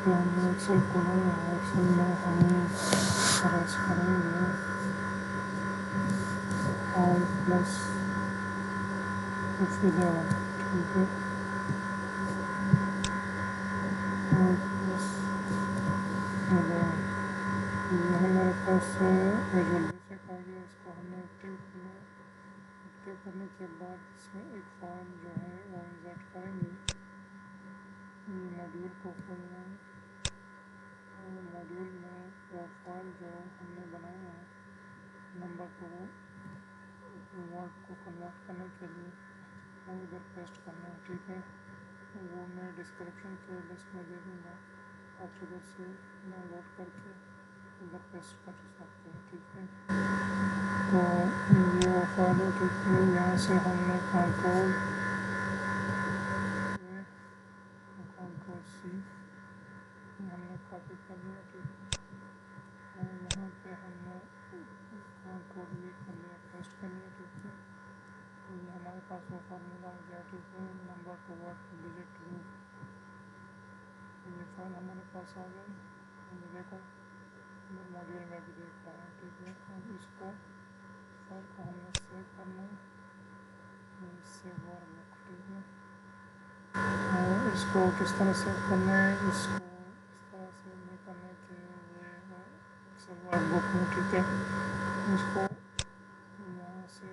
पे हमने एक्सेल खोला है। एक्सेल में हम सर्च करेंगे Alt+F11, ठीक है। Alt+F11 ये हमारे पास विजुअल बेसिक आ गया। इसको हमने एक्टिव किया। एक्टिव करने के बाद इसमें एक फाइल जो है वो इंसर्ट करेंगे। ये मॉड्यूल को खोलना है और मॉड्यूल में वो फाइल जो हमने बनाया है नंबर को वर्ड को कन्वर्ट करने के लिए वो इधर पेस्ट करना है, ठीक है। वो मैं डिस्क्रिप्शन के लिस्ट में दे दूँगा, आप उधर से डाउनलोड करके इधर पेस्ट कर सकते हैं, ठीक है। तो ये वो फाइल है, ठीक है। यहाँ से हमने कंट्रोल C हमने कॉपी कर लिया, ठीक है। और यहाँ पे हमने कंट्रोल V कर लिया, पेस्ट कर लिया, ठीक है। तो ये हमारे पास वो फार्मूला आ गया, ठीक है। Number two word digit group, ये फाइल हमारे पास आ गई। ये देखो मॉड्यूल में भी देख रहा है, ठीक है। अब इसको फाइल को हमने सेव करना है, सेव वर्कबुक, ठीक है। और इसको किस तरह सेव करना है, इसको इस तरह सेव नहीं करने के ये एक्सेल वर्कबुक में, ठीक है। इसको यहाँ से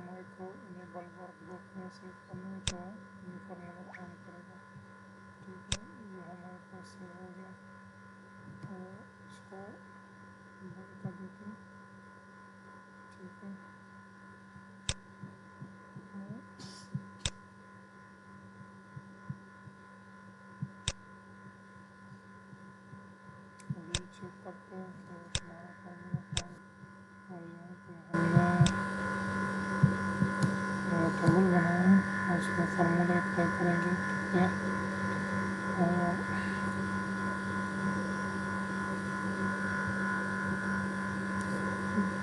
माइक्रो इनेबल वर्कबुक में सेव करना है तो ये फार्मूला काम करेगा, ठीक है। ये हमारे पास सेव हो गया और इसको बंद कर देते हैं, ठीक है। अभी चेक करते हैं तो हमारा फार्मूला काम। और यहाँ पे हमने टेबल बनाया है और उसमें फार्मूला अप्लाई करेंगे, ठीक है। और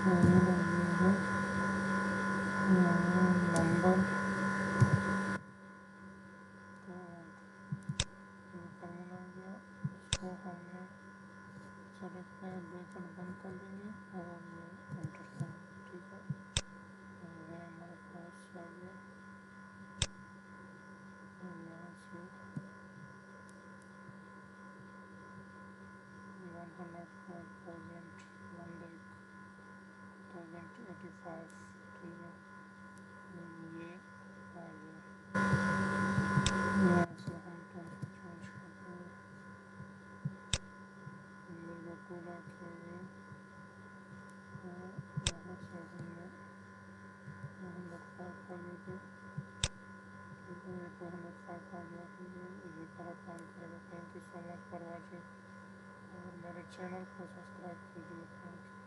फार्मूला ये है नंबर तो ये फार्मूला हो गया। इसको हमने सेलेक्ट में ब्रैकेट बंद कर देंगे और ये एंटर करेंगे, ठीक है। ये हमारे पास आ गया। यहाँ से 105,185, ठीक है। ये आ गया। यहाँ से हम टोन को चेंज कर देंगे, नीला टूल रखे हुए और यहाँ से हमने 205 कर देते, ठीक है। ये 205 आ गया, ठीक है। इसी तरह काम करेगा। Thank you so much for watching और मेरे चैनल को सब्सक्राइब कीजिए, थैंक यू।